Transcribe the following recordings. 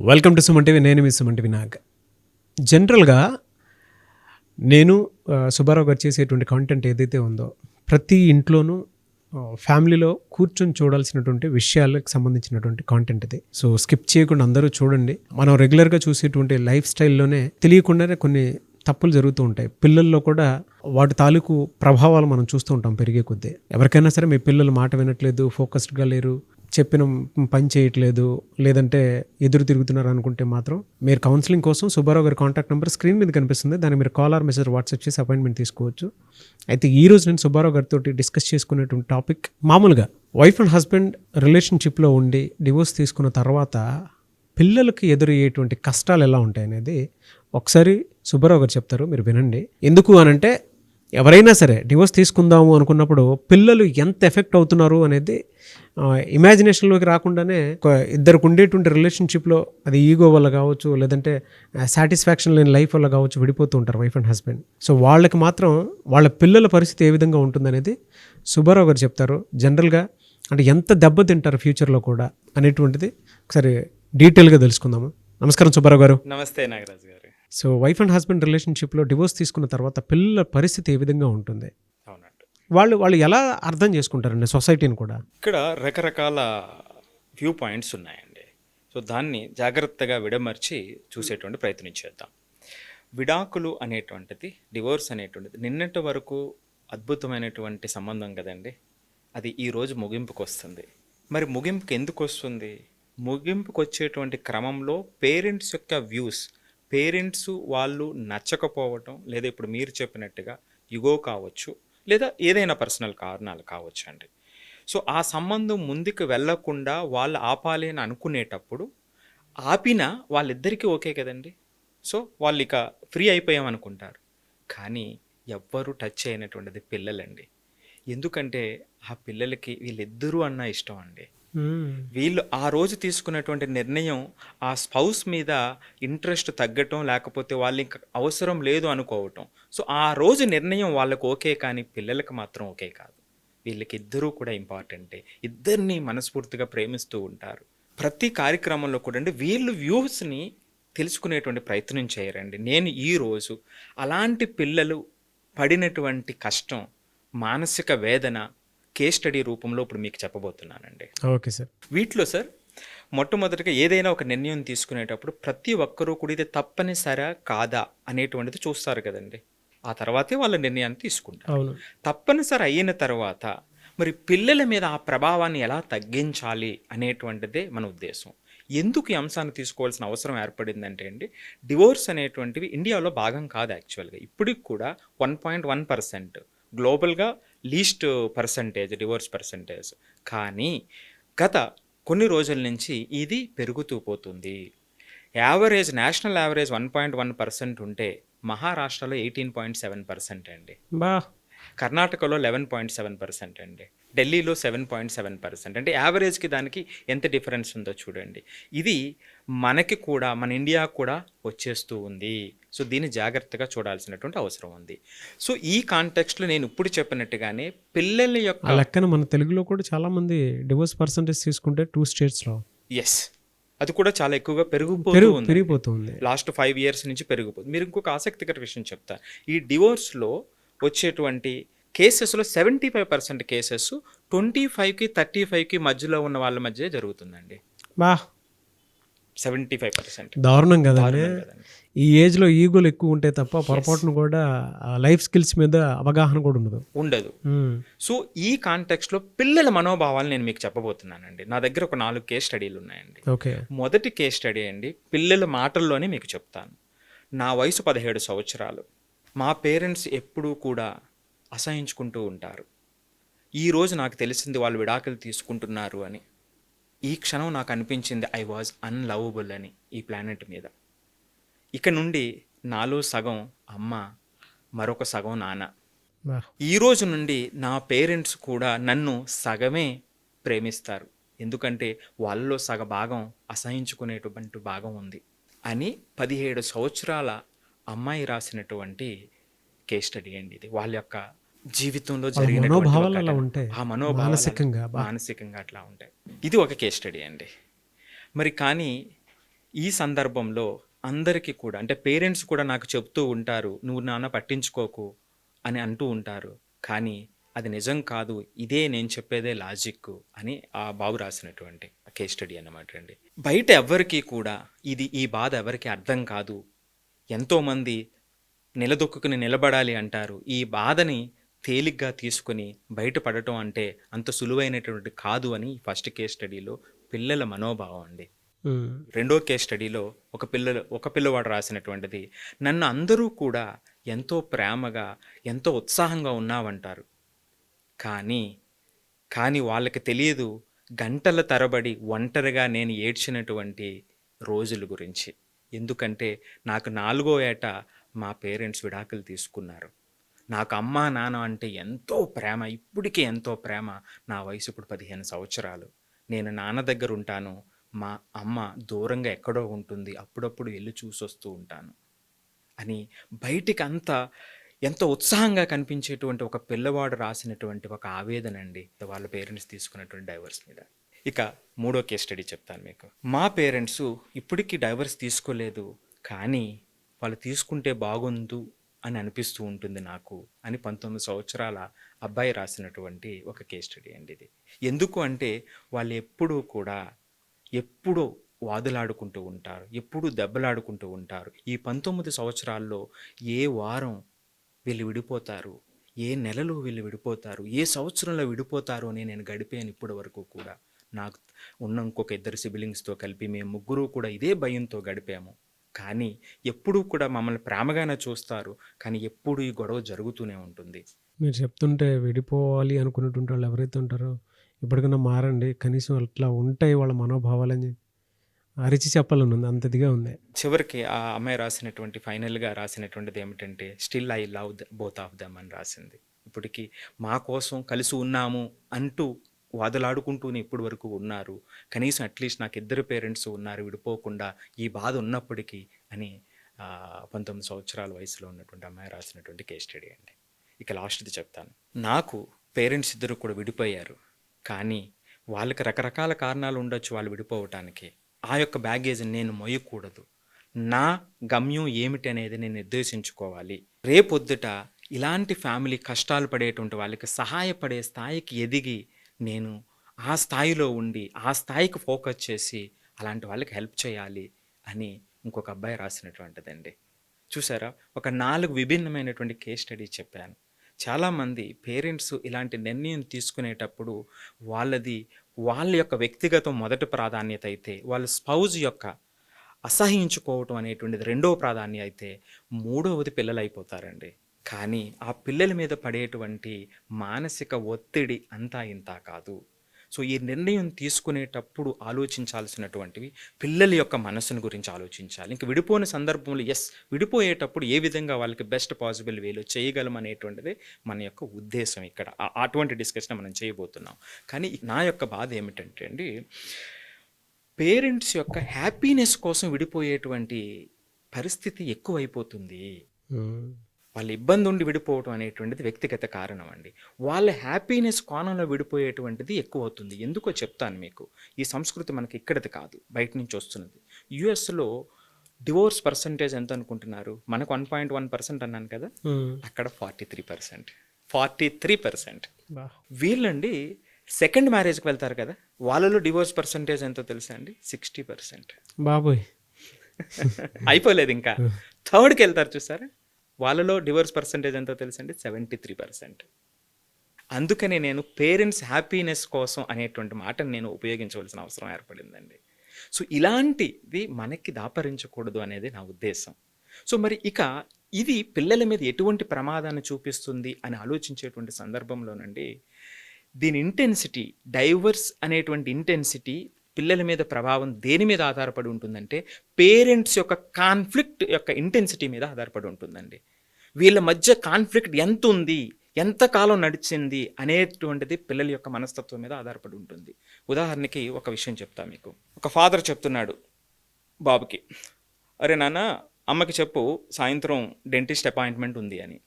Welcome to Suman TV. నేను మీ Suman TV Nag. జనరల్గా నేను సుబ్బారావు గారు చేసేటువంటి కాంటెంట్ ఏదైతే ఉందో ప్రతి ఇంట్లోనూ ఫ్యామిలీలో కూర్చొని చూడాల్సినటువంటి విషయాలకు సంబంధించినటువంటి కాంటెంట్ ఇది. సో స్కిప్ చేయకుండా అందరూ చూడండి. మనం రెగ్యులర్గా చూసేటువంటి లైఫ్ స్టైల్లోనే తెలియకుండానే కొన్ని తప్పులు జరుగుతూ ఉంటాయి. పిల్లల్లో కూడా వాటి తాలూకు ప్రభావాలు మనం చూస్తూ ఉంటాం పెరిగే కొద్దీ. ఎవరికైనా సరే మీ పిల్లలు మాట వినట్లేదు, ఫోకస్డ్గా లేరు, చెప్పిన పని చేయట్లేదు, లేదంటే ఎదురు తిరుగుతున్నారు అనుకుంటే మాత్రం మీరు కౌన్సిలింగ్ కోసం సుబ్బారావు గారి కాంటాక్ట్ నెంబర్ స్క్రీన్ మీద కనిపిస్తుంది. దాన్ని మీరు కాల్ ఆర్ మెసేజ్ వాట్సాప్ చేసి అపాయింట్మెంట్ తీసుకోవచ్చు. అయితే ఈ రోజు నేను సుబ్బారావు గారితో డిస్కస్ చేసుకునేటువంటి టాపిక్, మామూలుగా వైఫ్ అండ్ హస్బెండ్ రిలేషన్షిప్లో ఉండి డివోర్స్ తీసుకున్న తర్వాత పిల్లలకి ఎదురయ్యేటువంటి కష్టాలు ఎలా ఉంటాయి అనేది ఒకసారి సుబ్బారావు గారు చెప్తారు, మీరు వినండి. ఎందుకు అనంటే ఎవరైనా సరే డివోర్స్ తీసుకుందాము అనుకున్నప్పుడు పిల్లలు ఎంత ఎఫెక్ట్ అవుతున్నారు అనేది ఇమాజినేషన్లోకి రాకుండానే ఇద్దరికి ఉండేటువంటి రిలేషన్షిప్లో అది ఈగో వల్ల కావచ్చు, లేదంటే సాటిస్ఫాక్షన్ లేని లైఫ్ వల్ల కావచ్చు విడిపోతూ ఉంటారు వైఫ్ అండ్ హస్బెండ్. సో వాళ్ళకి మాత్రం వాళ్ళ పిల్లల పరిస్థితి ఏ విధంగా ఉంటుందనేది సుబ్బారావు గారు చెప్తారు. జనరల్గా అంటే ఎంత దెబ్బతింటారు ఫ్యూచర్లో కూడా అనేటువంటిది ఒకసారి డీటెయిల్గా తెలుసుకుందాము. నమస్కారం సుబ్బారావు గారు. నమస్తే నాగరాజు గారు. సో వైఫ్ అండ్ హస్బెండ్ రిలేషన్షిప్లో డివోర్స్ తీసుకున్న తర్వాత పిల్లల పరిస్థితి ఏ విధంగా ఉంటుంది? అవునండి, వాళ్ళు ఎలా అర్థం చేసుకుంటారండి సొసైటీని కూడా? ఇక్కడ రకరకాల వ్యూ పాయింట్స్ ఉన్నాయండి. సో దాన్ని జాగ్రత్తగా విడమర్చి చూసేటువంటి ప్రయత్నం చేద్దాం. విడాకులు అనేటువంటిది, డివోర్స్ అనేటువంటిది నిన్నటి వరకు అద్భుతమైనటువంటి సంబంధం కదండి. అది ఈరోజు ముగింపుకు వస్తుంది. మరి ముగింపుకి ఎందుకు వస్తుంది? ముగింపుకు వచ్చేటువంటి క్రమంలో పేరెంట్స్ యొక్క వ్యూస్, పేరెంట్స్ వాళ్ళు నచ్చకపోవటం, లేదా ఇప్పుడు మీరు చెప్పినట్టుగా యుగో కావచ్చు, లేదా ఏదైనా పర్సనల్ కారణాలు కావచ్చు అండి. సో ఆ సంబంధం ముందుకు వెళ్లకుండా వాళ్ళు ఆపాలి అని అనుకునేటప్పుడు ఆపినా వాళ్ళిద్దరికీ ఓకే కదండి. సో వాళ్ళు ఇక ఫ్రీ అయిపోయామనుకుంటారు. కానీ ఎవ్వరూ టచ్ అయినటువంటిది పిల్లలండి. ఎందుకంటే ఆ పిల్లలకి వీళ్ళిద్దరూ అన్నా ఇష్టం అండి. వీళ్ళు ఆ రోజు తీసుకున్నటువంటి నిర్ణయం ఆ స్పౌస్ మీద ఇంట్రెస్ట్ తగ్గటం, లేకపోతే వాళ్ళు ఇంకా అవసరం లేదు అనుకోవటం. సో ఆ రోజు నిర్ణయం వాళ్ళకు ఓకే, కానీ పిల్లలకు మాత్రం ఓకే కాదు. వీళ్ళకి ఇద్దరూ కూడా ఇంపార్టెంటే. ఇద్దరిని మనస్ఫూర్తిగా ప్రేమిస్తూ ఉంటారు. ప్రతి కార్యక్రమంలో కూడా అండి వీళ్ళు వ్యూస్ని తెలుసుకునేటువంటి ప్రయత్నం చేయరండి. నేను ఈరోజు అలాంటి పిల్లలు పడినటువంటి కష్టం, మానసిక వేదన కేస్ స్టడీ రూపంలో ఇప్పుడు మీకు చెప్పబోతున్నానండి. Okay sir. వీటిలో సార్ మొట్టమొదటిగా ఏదైనా ఒక నిర్ణయం తీసుకునేటప్పుడు ప్రతి ఒక్కరూ కూడా ఇది తప్పనిసరా కాదా అనేటువంటిది చూస్తారు కదండి. ఆ తర్వాతే వాళ్ళ నిర్ణయాన్ని తీసుకుంటారు. అవును. తప్పనిసరి అయిన తర్వాత మరి పిల్లల మీద ఆ ప్రభావాన్ని ఎలా తగ్గించాలి అనేటువంటిదే మన ఉద్దేశం. ఎందుకు ఈ అంశాన్ని తీసుకోవాల్సిన అవసరం ఏర్పడిందంటే అండి, డివోర్స్ అనేటువంటివి ఇండియాలో భాగం కాదు యాక్చువల్గా. ఇప్పటికి కూడా 1.1% గ్లోబల్గా లీస్ట్ పర్సంటేజ్ డివోర్స్ పర్సంటేజ్. కానీ గత కొన్ని రోజుల నుంచి ఇది పెరుగుతూ పోతుంది. యావరేజ్, నేషనల్ యావరేజ్ 1.1% ఉంటే మహారాష్ట్రలో 18.7% అండి, కర్ణాటకలో 11.7% అండి, ఢిల్లీలో 7.7%. అంటే యావరేజ్కి దానికి ఎంత డిఫరెన్స్ ఉందో చూడండి. ఇది మనకి కూడా, మన ఇండియా కూడా వచ్చేస్తూ ఉంది. సో దీన్ని జాగ్రత్తగా చూడాల్సినటువంటి అవసరం ఉంది. సో ఈ కాంటెక్స్ట్లో నేను ఇప్పుడు చెప్పినట్టుగానే పిల్లల యొక్క లెక్కన మన తెలుగులో కూడా చాలామంది డివోర్స్ పర్సంటేజ్ తీసుకుంటే 2 స్టేట్స్లో ఎస్, అది కూడా చాలా ఎక్కువగా పెరిగిపోతుంది. లాస్ట్ 5 years నుంచి పెరిగిపోతుంది. మీరు ఇంకొక ఆసక్తికర విషయం చెప్తా. ఈ డివోర్స్లో వచ్చేటువంటి కేసెస్లో 75% కేసెస్ 25కి 35కి మధ్యలో ఉన్న వాళ్ళ మధ్య జరుగుతుందండి. 75%. దారుణం కదండి. ఈ ఏజ్లో ఈగోలు ఎక్కువ ఉంటే తప్ప పొరపాటును కూడా లైఫ్ స్కిల్స్ మీద అవగాహన కూడా ఉండదు. సో ఈ కాంటెక్స్ట్లో పిల్లల మనోభావాలు నేను మీకు చెప్పబోతున్నానండి. నా దగ్గర ఒక 4 కేస్ స్టడీలు ఉన్నాయండి. ఓకే. మొదటి కేస్ స్టడీ అండి, పిల్లల మాటల్లోనే మీకు చెప్తాను. నా వయసు 17 సంవత్సరాలు. మా పేరెంట్స్ ఎప్పుడూ కూడా అసహించుకుంటూ ఉంటారు. ఈరోజు నాకు తెలిసింది వాళ్ళు విడాకులు తీసుకుంటున్నారు అని. ఈ క్షణం నాకు అనిపించింది ఐ వాజ్ అన్లవబుల్ అని ఈ ప్లానెట్ మీద. ఇక నుండి నాలో సగం అమ్మ, మరొక సగం నాన్న. ఈ రోజు నుండి నా పేరెంట్స్ కూడా నన్ను సగమే ప్రేమిస్తారు, ఎందుకంటే వాళ్ళలో సగ భాగం అసహించుకునేటువంటి భాగం ఉంది అని 17 సంవత్సరాల అమ్మాయి రాసినటువంటి కేస్ స్టడీ అండి ఇది. వాళ్ళ యొక్క జీవితంలో జరిగిన ఆ మనోభావాలు మానసికంగా అట్లా ఉంటాయి. ఇది ఒక కేస్ స్టడీ అండి. మరి కానీ ఈ సందర్భంలో అందరికీ కూడా అంటే పేరెంట్స్ కూడా నాకు చెప్తూ ఉంటారు, నువ్వు నాన్న పట్టించుకోకు అని అంటూ ఉంటారు. కానీ అది నిజం కాదు, ఇదే నేను చెప్పేదే లాజిక్ అని ఆ బాబు రాసినటువంటి కేస్ స్టడీ అన్నమాట అండి. బయట ఎవ్వరికీ కూడా ఈ బాధ ఎవరికి అర్థం కాదు. ఎంతోమంది నిలదొక్కుని నిలబడాలి అంటారు. ఈ బాధని తేలిగ్గా తీసుకొని బయటపడటం అంటే అంత సులువైనటువంటి కాదు అని ఫస్ట్ కేస్ స్టడీలో పిల్లల మనోభావం అండి. రెండో కేస్ స్టడీలో ఒక పిల్లవాడు రాసినటువంటిది, నన్ను అందరూ కూడా ఎంతో ప్రేమగా ఎంతో ఉత్సాహంగా ఉన్నావంటారు. కానీ వాళ్ళకి తెలియదు గంటల తరబడి ఒంటరిగా నేను ఏడ్చినటువంటి రోజుల గురించి. ఎందుకంటే నాకు 4వ ఏట మా పేరెంట్స్ విడాకులు తీసుకున్నారు. నాకు అమ్మా నాన్న అంటే ఎంతో ప్రేమ, ఇప్పటికీ ఎంతో ప్రేమ. నా వయసు ఇప్పుడు 15 సంవత్సరాలు. నేను నాన్న దగ్గర ఉంటాను, మా అమ్మ దూరంగా ఎక్కడో ఉంటుంది, అప్పుడప్పుడు వెళ్ళి చూసొస్తూ ఉంటాను అని బయటికి ఎంతో ఉత్సాహంగా కనిపించేటువంటి ఒక పిల్లవాడు రాసినటువంటి ఒక ఆవేదన అండి వాళ్ళ పేరెంట్స్ తీసుకున్నటువంటి డైవర్స్ మీద. ఇక 3వ కేస్ స్టడీ చెప్తాను మీకు. మా పేరెంట్స్ ఇప్పటికీ డైవర్స్ తీసుకోలేదు, కానీ వాళ్ళు తీసుకుంటే బాగుండు అని అనిపిస్తూ ఉంటుంది నాకు అని 19 సంవత్సరాల అబ్బాయి రాసినటువంటి ఒక కేస్ స్టడీ అండి ఇది. ఎందుకు అంటే వాళ్ళు ఎప్పుడూ వాదులాడుకుంటూ ఉంటారు, ఎప్పుడూ దెబ్బలాడుకుంటూ ఉంటారు. ఈ 19 సంవత్సరాల్లో ఏ వారం వీళ్ళు విడిపోతారు, ఏ నెలలో వీళ్ళు విడిపోతారు, ఏ సంవత్సరంలో విడిపోతారు అని నేను గడిపాను ఇప్పటి వరకు కూడా. నాకు ఉన్న ఇంకొక 2 సిబ్లింగ్స్తో కలిపి మేము ముగ్గురు కూడా ఇదే భయంతో గడిపాము. కానీ ఎప్పుడూ కూడా మమ్మల్ని ప్రేమగానే చూస్తారు, కానీ ఎప్పుడు ఈ గొడవ జరుగుతూనే ఉంటుంది. మీరు చెప్తుంటే విడిపోవాలి అనుకున్నటువంటి వాళ్ళు ఎవరైతే ఉంటారో ఇప్పటికన్నా మారండి, కనీసం అట్లా ఉంటాయి వాళ్ళ మనోభావాలని అరిచి చెప్పాలని ఉంది, అంత ఇదిగా ఉంది. చివరికి ఆ అమ్మాయి ఫైనల్గా రాసినటువంటిది ఏమిటంటే, still I love both of them అని రాసింది. ఇప్పటికీ మా కోసం కలిసి ఉన్నాము అంటూ వాదులాడుకుంటూనే ఇప్పటి వరకు ఉన్నారు. కనీసం అట్లీస్ట్ నాకు 2 పేరెంట్స్ ఉన్నారు విడిపోకుండా, ఈ బాధ ఉన్నప్పటికీ అని 19 సంవత్సరాల వయసులో ఉన్నటువంటి అమ్మాయి రాసినటువంటి కేస్ స్టడీ అండి. ఇక లాస్ట్ది చెప్తాను. నాకు పేరెంట్స్ ఇద్దరు కూడా విడిపోయారు, కానీ వాళ్ళకి రకరకాల కారణాలు ఉండొచ్చు వాళ్ళు విడిపోవటానికి. ఆ యొక్క బ్యాగేజ్ని నేను మోయకూడదు. నా గమ్యం ఏమిటి అనేది నేను నిర్దేశించుకోవాలి. రేపొద్దుట ఇలాంటి ఫ్యామిలీ కష్టాలు పడేటువంటి వాళ్ళకి సహాయపడే స్థాయికి ఎదిగి నేను ఆ స్థాయిలో ఉండి ఆ స్థాయికి ఫోకస్ చేసి అలాంటి వాళ్ళకి హెల్ప్ చేయాలి అని ఇంకొక అబ్బాయి రాసినటువంటిదండి. చూసారా, ఒక 4 విభిన్నమైనటువంటి కేస్ స్టడీ చెప్పాను. చాలామంది పేరెంట్స్ ఇలాంటి నిర్ణయం తీసుకునేటప్పుడు వాళ్ళ యొక్క వ్యక్తిగతం మొదటి ప్రాధాన్యత అయితే, వాళ్ళ స్పౌజ్ యొక్క అసహించుకోవటం అనేటువంటిది 2వ ప్రాధాన్యత అయితే, 3వది పిల్లలు అయిపోతారండి. కానీ ఆ పిల్లల మీద పడేటువంటి మానసిక ఒత్తిడి అంతా ఇంతా కాదు. సో ఈ నిర్ణయం తీసుకునేటప్పుడు ఆలోచించాల్సినటువంటివి పిల్లల యొక్క మనసును గురించి ఆలోచించాలి. ఇంక విడిపోయిన సందర్భంలో విడిపోయేటప్పుడు ఏ విధంగా వాళ్ళకి బెస్ట్ పాసిబుల్ వేలో చేయగలం అనేటువంటిది మన యొక్క ఉద్దేశం. ఇక్కడ అటువంటి డిస్కషన్ మనం చేయబోతున్నాం. కానీ నా యొక్క బాధ ఏమిటంటే అండి, పేరెంట్స్ యొక్క హ్యాపీనెస్ కోసం విడిపోయేటువంటి పరిస్థితి ఎక్కువైపోతుంది. వాళ్ళ ఇబ్బంది ఉండి విడిపోవటం అనేటువంటిది వ్యక్తిగత కారణం అండి. వాళ్ళ హ్యాపీనెస్ కోణంలో విడిపోయేటువంటిది ఎక్కువ అవుతుంది. ఎందుకో చెప్తాను మీకు. ఈ సంస్కృతి మనకి ఇక్కడది కాదు, బయట నుంచి వస్తున్నది. యుఎస్లో డివోర్స్ పర్సంటేజ్ ఎంత అనుకుంటున్నారు? మనకు 1.1% అన్నాను కదా, అక్కడ 43%. 43%. వీళ్ళండి సెకండ్ మ్యారేజ్కి వెళ్తారు కదా, వాళ్ళలో డివోర్స్ పర్సంటేజ్ ఎంతో తెలుసా అండి? 60%. బాబోయ్, అయిపోలేదు ఇంకా. థర్డ్కి వెళ్తారు చూసారా, వాళ్ళలో డివోర్స్ పర్సంటేజ్ ఎంతో తెలుసండి? 73%. అందుకనే నేను పేరెంట్స్ హ్యాపీనెస్ కోసం అనేటువంటి మాటను నేను ఉపయోగించవలసిన అవసరం ఏర్పడిందండి. సో ఇలాంటివి మనకి దాపరించకూడదు అనేది నా ఉద్దేశం. సో మరి ఇక ఇది పిల్లల మీద ఎటువంటి ప్రమాదాన్ని చూపిస్తుంది అని ఆలోచించేటువంటి సందర్భంలోనండి, దీని ఇంటెన్సిటీ, డైవర్స్ అనేటువంటి ఇంటెన్సిటీ పిల్లల మీద ప్రభావం దేని మీద ఆధారపడి ఉంటుందంటే, పేరెంట్స్ యొక్క కాన్ఫ్లిక్ట్ యొక్క ఇంటెన్సిటీ మీద ఆధారపడి ఉంటుందండి. వీళ్ళ మధ్య కాన్ఫ్లిక్ట్ ఎంత ఉంది, ఎంతకాలం నడిచింది అనేటువంటిది పిల్లల యొక్క మనస్తత్వం మీద ఆధారపడి ఉంటుంది. ఉదాహరణకి ఒక విషయం చెప్తా మీకు. ఒక ఫాదర్ చెప్తున్నాడు బాబుకి, అరే నాన్న, అమ్మకి చెప్పు సాయంత్రం డెంటిస్ట్ అపాయింట్మెంట్ ఉంది అని.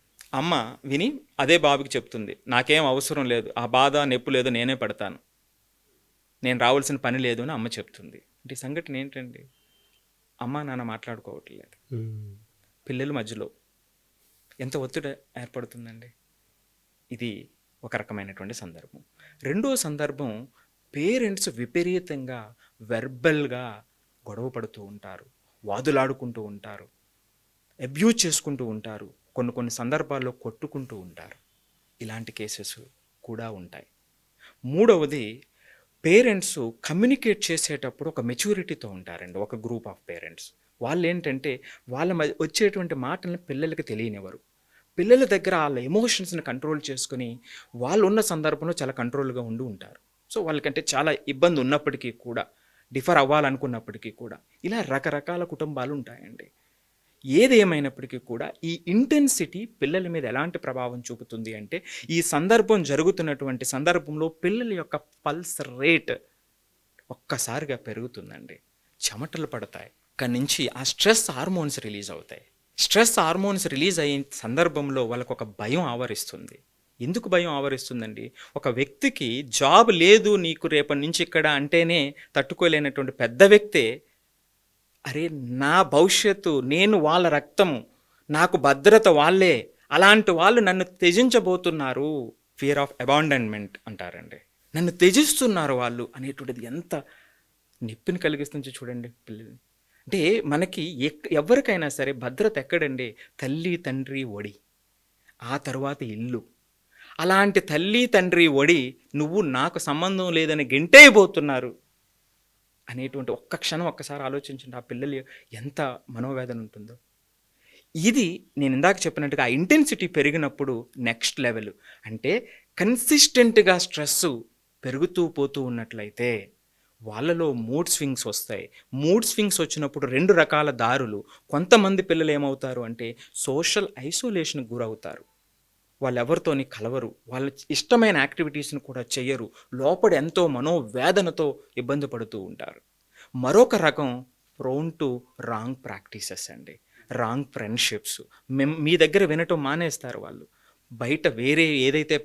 అమ్మ విని అదే బాబుకి చెప్తుంది, నాకేం అవసరం లేదు, ఆ బాధ నొప్పి లేదు, నేనే పడతాను, నేను రావాల్సిన పని లేదు అని అమ్మ చెప్తుంది. అంటే ఈ సంఘటన ఏంటండి? అమ్మా నాన్న మాట్లాడుకోవట్లేదు, ఉమ్. పిల్లల మధ్యలో ఎంత ఒత్తిడి ఏర్పడుతుందండి. ఇది ఒక రకమైనటువంటి సందర్భం. రెండో సందర్భం, పేరెంట్స్ విపరీతంగా వెర్బల్గా గొడవ పడుతూ ఉంటారు, వాదులాడుకుంటూ ఉంటారు, అబ్యూజ్ చేసుకుంటూ ఉంటారు, కొన్ని సందర్భాల్లో కొట్టుకుంటూ ఉంటారు. ఇలాంటి కేసెస్ కూడా ఉంటాయి. మూడవది, పేరెంట్స్ కమ్యూనికేట్ చేసేటప్పుడు ఒక మెచ్యూరిటీతో ఉంటారండి. ఒక గ్రూప్ ఆఫ్ పేరెంట్స్ వాళ్ళు ఏంటంటే వాళ్ళ వచ్చేటువంటి మాటలను పిల్లలకి తెలియనివ్వరు. పిల్లల దగ్గర వాళ్ళ ఎమోషన్స్ని కంట్రోల్ చేసుకుని వాళ్ళు ఉన్న సందర్భంలో చాలా కంట్రోల్గా ఉంటారు. సో వాళ్ళకంటే చాలా ఇబ్బంది ఉన్నప్పటికీ కూడా, డిఫర్ అవ్వాలనుకున్నప్పటికీ కూడా, ఇలా రకరకాల కుటుంబాలు ఉంటాయండి. ఏది ఏమైనప్పటికీ కూడా ఈ ఇంటెన్సిటీ పిల్లల మీద ఎలాంటి ప్రభావం చూపుతుంది అంటే, ఈ సందర్భం జరుగుతున్నటువంటి సందర్భంలో పిల్లల యొక్క పల్స్ రేట్ ఒక్కసారిగా పెరుగుతుందండి, చెమటలు పడతాయి, అక్కడి నుంచి ఆ స్ట్రెస్ హార్మోన్స్ రిలీజ్ అవుతాయి. స్ట్రెస్ హార్మోన్స్ రిలీజ్ అయిన సందర్భంలో వాళ్ళకు ఒక భయం ఆవరిస్తుంది. ఎందుకు భయం ఆవరిస్తుందండి? ఒక వ్యక్తికి జాబ్ లేదు నీకు రేపటి నుంచి ఇక్కడ అంటేనే తట్టుకోలేనటువంటి పెద్ద వ్యక్తే, అరే నా భవిష్యత్తు, నేను వాళ్ళ రక్తము, నాకు భద్రత వాళ్ళే, అలాంటి వాళ్ళు నన్ను త్యజించబోతున్నారు, ఫియర్ ఆఫ్ అబాండన్మెంట్ అంటారండి, నన్ను త్యజిస్తున్నారు వాళ్ళు అనేటువంటిది ఎంత నొప్పిని కలిగిస్తుంది చూడండి పిల్లల్ని. అంటే మనకి ఎవరికైనా సరే భద్రత ఎక్కడండి? తల్లి తండ్రి ఒడి, ఆ తర్వాత ఇల్లు. అలాంటి తల్లి తండ్రి ఒడి నువ్వు నాకు సంబంధం లేదని గెంటైపోతున్నారు అనేటువంటి ఒక్క క్షణం ఒక్కసారి ఆలోచించండి, ఆ పిల్లలు ఎంత మనోవేదన ఉంటుందో. ఇది నేను ఇందాక చెప్పినట్టుగా ఆ ఇంటెన్సిటీ పెరిగినప్పుడు నెక్స్ట్ లెవెల్, అంటే కన్సిస్టెంట్గా స్ట్రెస్ పెరుగుతూ పోతూ ఉన్నట్లయితే వాళ్ళలో మూడ్ స్వింగ్స్ వస్తాయి. మూడ్ స్వింగ్స్ వచ్చినప్పుడు రెండు రకాల దారులు. కొంతమంది పిల్లలు ఏమవుతారు అంటే సోషల్ ఐసోలేషన్కి గురవుతారు, వాళ్ళు ఎవరితోని కలవరు, వాళ్ళ ఇష్టమైన యాక్టివిటీస్ని కూడా చెయ్యరు, లోపల ఎంతో మనోవేదనతో ఇబ్బంది పడుతూ ఉంటారు. మరొక రకం ప్రోన్ టు రాంగ్ ప్రాక్టీసెస్ అండి, రాంగ్ ఫ్రెండ్షిప్స్. మీ దగ్గర వినటం మానేస్తారు వాళ్ళు, బయట వేరే ఏదైతే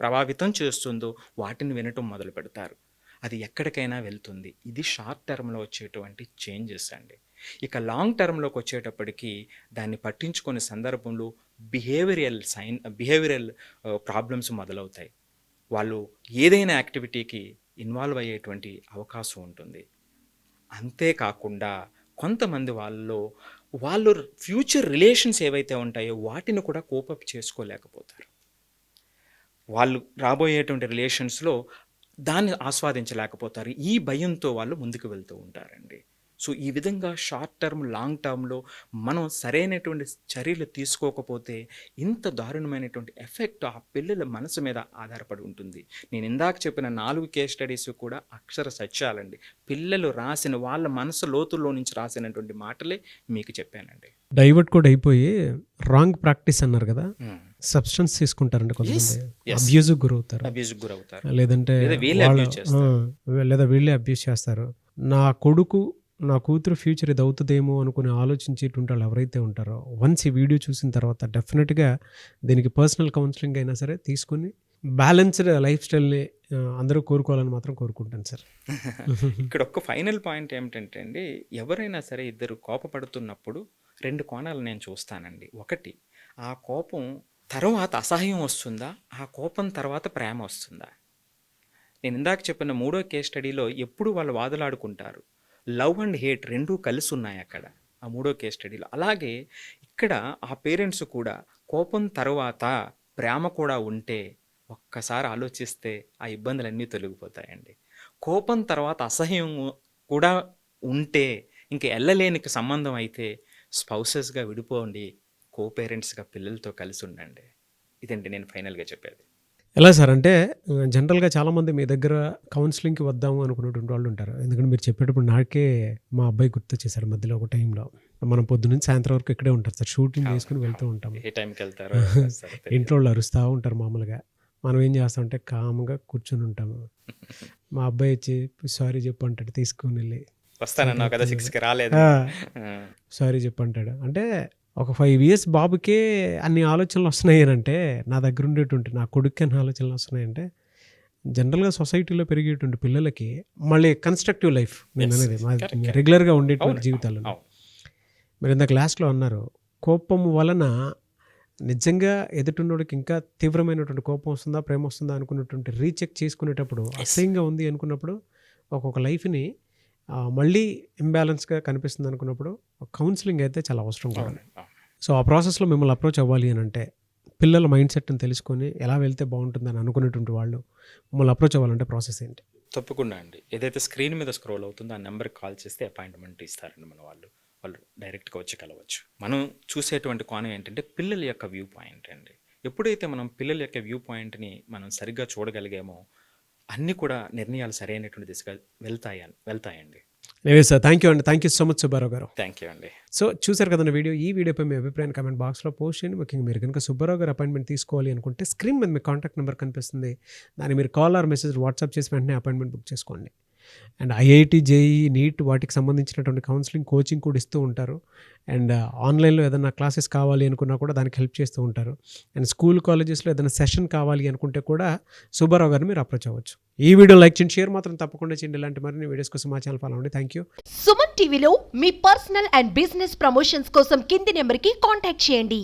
ప్రభావితం చేస్తుందో వాటిని వినటం మొదలు పెడతారు. అది ఎక్కడికైనా వెళ్తుంది. ఇది షార్ట్ టర్మ్లో వచ్చేటువంటి చేంజెస్ అండి. ఇక లాంగ్ టర్మ్లోకి వచ్చేటప్పటికి దాన్ని పట్టించుకునే సందర్భంలో బిహేవియరల్ ప్రాబ్లమ్స్ మొదలవుతాయి. వాళ్ళు ఏదైనా యాక్టివిటీకి ఇన్వాల్వ్ అయ్యేటువంటి అవకాశం ఉంటుంది. అంతేకాకుండా కొంతమంది వాళ్ళు ఫ్యూచర్ రిలేషన్స్ ఏవైతే ఉంటాయో వాటిని కూడా కోపప్ చేసుకోలేకపోతారు. వాళ్ళు రాబోయేటువంటి రిలేషన్స్లో దాన్ని ఆస్వాదించలేకపోతారు. ఈ భయంతో వాళ్ళు ముందుకు వెళ్తూ ఉంటారండి. సో ఈ విధంగా షార్ట్ టర్మ్ లాంగ్ టర్మ్లో మనం సరైనటువంటి చర్యలు తీసుకోకపోతే ఇంత దారుణమైనటువంటి ఎఫెక్ట్ ఆ పిల్లల మనసు మీద ఆధారపడి ఉంటుంది. నేను ఇందాక చెప్పిన 4 కేస్ స్టడీస్ కూడా అక్షర సత్యాలండి. పిల్లలు రాసిన వాళ్ళ మనసు లోతుల్లో నుంచి రాసినటువంటి మాటలే మీకు చెప్పానండి. డైవర్ట్ కూడా అయిపోయి రాంగ్ ప్రాక్టీస్ అన్నారు కదా, సబ్స్టెన్స్ తీసుకుంటారండి కొంతమంది, అబ్యూజ్ గురవుతారు, లేదంటే లేదా వీళ్ళే అబ్యూజ్ చేస్తారు. నా కూతురు ఫ్యూచర్ ఇది అవుతుందేమో అనుకుని ఆలోచించేటువంటి వాళ్ళు ఎవరైతే ఉంటారో, వన్స్ ఈ వీడియో చూసిన తర్వాత డెఫినెట్గా దీనికి పర్సనల్ కౌన్సిలింగ్ అయినా సరే తీసుకుని బ్యాలెన్స్డ్ లైఫ్ స్టైల్ని అందరూ కోరుకోవాలని మాత్రం కోరుకుంటాను సార్. ఇక్కడ ఒక్క ఫైనల్ పాయింట్ ఏమిటంటే అండి, ఎవరైనా సరే ఇద్దరు కోపపడుతున్నప్పుడు 2 కోణాలు నేను చూస్తానండి. ఒకటి, ఆ కోపం తర్వాత అసహ్యం వస్తుందా, ఆ కోపం తర్వాత ప్రేమ వస్తుందా? నేను ఇందాక చెప్పిన 3వ కేస్ స్టడీలో ఎప్పుడు వాళ్ళు వాదులాడుకుంటారు, లవ్ అండ్ హేట్ రెండూ కలిసి ఉన్నాయి అక్కడ ఆ 3వ కేస్ స్టడీలో. అలాగే ఇక్కడ ఆ పేరెంట్స్ కూడా కోపం తర్వాత ప్రేమ కూడా ఉంటే ఒక్కసారి ఆలోచిస్తే ఆ ఇబ్బందులన్నీ తొలగిపోతాయండి. కోపం తర్వాత అసహ్యం కూడా ఉంటే ఇంక వెళ్ళలేని సంబంధం అయితే స్పౌసెస్గా విడిపోండి, కో పేరెంట్స్గా పిల్లలతో కలిసి ఉండండి. ఇదండి నేను ఫైనల్గా చెప్పేది. ఎలా సార్ అంటే జనరల్గా చాలామంది మీ దగ్గర కౌన్సిలింగ్కి వద్దాము అనుకునేటువంటి వాళ్ళు ఉంటారు. ఎందుకంటే మీరు చెప్పేటప్పుడు నాకే మా అబ్బాయి గుర్తొచ్చేసారు మధ్యలో ఒక టైంలో. మనం పొద్దున్నుంచి సాయంత్రం వరకు ఇక్కడే ఉంటారు సార్, షూటింగ్ చేసుకుని వెళ్తూ ఉంటాము. ఏ టైంకి వెళ్తారు? ఇంట్లో వాళ్ళు అరుస్తూ ఉంటారు మామూలుగా. మనం ఏం చేస్తామంటే కామ్గా కూర్చొని ఉంటాము. మా అబ్బాయి వచ్చి సారీ చెప్పు అంటాడు, తీసుకుని వెళ్ళి వస్తానన్నా కదా 6కి రాలేదు, సారీ చెప్పు అంటాడు. అంటే ఒక 5 years బాబుకే అన్ని ఆలోచనలు వస్తున్నాయి అంటే, నా దగ్గర ఉండేటువంటి నా కొడుక్కి అన్ని ఆలోచనలు వస్తున్నాయంటే జనరల్గా సొసైటీలో పెరిగేటువంటి పిల్లలకి మళ్ళీ కన్స్ట్రక్టివ్ లైఫ్ నేను అనేది correct. రెగ్యులర్గా ఉండేటువంటి జీవితాలు అవును మీరు ఇందాక లాస్ట్లో అన్నారు కోపం వలన నిజంగా ఎదుటిన్నోడికి ఇంకా తీవ్రమైనటువంటి కోపం వస్తుందా ప్రేమ వస్తుందా అనుకున్నటువంటి రీచెక్ చేసుకునేటప్పుడు అసహ్యంగా ఉంది అనుకున్నప్పుడు ఒక్కొక్క లైఫ్ని మళ్ళీ ఇంబ్యాలెన్స్గా కనిపిస్తుంది అనుకున్నప్పుడు కౌన్సిలింగ్ అయితే చాలా అవసరం కూడా అవును. సో ఆ ప్రాసెస్లో మిమ్మల్ని అప్రోచ్ అవ్వాలి అని అంటే పిల్లల మైండ్ సెట్ని తెలుసుకొని ఎలా వెళ్తే బాగుంటుందని అనుకునేటువంటి వాళ్ళు మిమ్మల్ని అప్రోచ్ అవ్వాలంటే ప్రాసెస్ ఏంటి? తప్పకుండా అండి. ఏదైతే స్క్రీన్ మీద స్క్రోల్ అవుతుందో ఆ నెంబర్కి కాల్ చేస్తే అపాయింట్మెంట్ ఇస్తారండి మన వాళ్ళు డైరెక్ట్గా వచ్చి కలవచ్చు. మనం చూసేటువంటి కోణం ఏంటంటే పిల్లల యొక్క వ్యూ పాయింట్ అండి. ఎప్పుడైతే మనం పిల్లల యొక్క వ్యూ పాయింట్ని మనం సరిగ్గా చూడగలిగామో అన్నీ కూడా నిర్ణయాలు సరైనటువంటి దిశగా వెళ్తాయండి. లేదు సార్, థ్యాంక్ యూ అండి. Thank you so much Subbarao గారు. థ్యాంక్ యూ అండి. సో చూసారు కదండి వీడియో. ఈ వీడియోపై మీ అభిప్రాయాన్ని కామెంట్ బాక్స్లో పోస్ట్ చేయండి. ముఖ్యంగా మీరు కనుక సుబ్బారావు గారు అపాయింట్మెంట్ తీసుకోవాలి అనుకుంటే స్క్రీన్ మీద మీ కాంటాక్ట్ నెంబర్ కనిపిస్తుంది. దాన్ని మీరు కాల్ ఆర్ మెసేజ్ వాట్సాప్ చేసి వెంటనే అపాయింట్మెంట్ బుక్ చేసుకోండి. అండ్ ఐఐటి, జేఈ, నీట్ వాటికి సంబంధించినటువంటి కౌన్సిలింగ్, కోచింగ్ కూడా ఇస్తూ ఉంటారు. అండ్ ఆన్లైన్లో ఏదైనా క్లాసెస్ కావాలి అనుకున్నా కూడా దానికి హెల్ప్ చేస్తూ ఉంటారు. అండ్ స్కూల్ కాలేజెస్లో ఏదైనా సెషన్ కావాలి అనుకుంటే కూడా సుబ్బారావు గారిని మీరు అప్రోచ్ అవ్వచ్చు. ఈ వీడియో లైక్ చేయండి, షేర్ మాత్రం తప్పకుండా చేయండి. ఇలాంటి మరిన్ని వీడియోస్ కోసం మా ఛానల్ ఫాలో అవ్వండి. Thank you. సుమన్ టీవీలో మీ పర్సనల్ అండ్ బిజినెస్ ప్రమోషన్స్ కోసం కింది నెంబర్కి కాంటాక్ట్ చేయండి.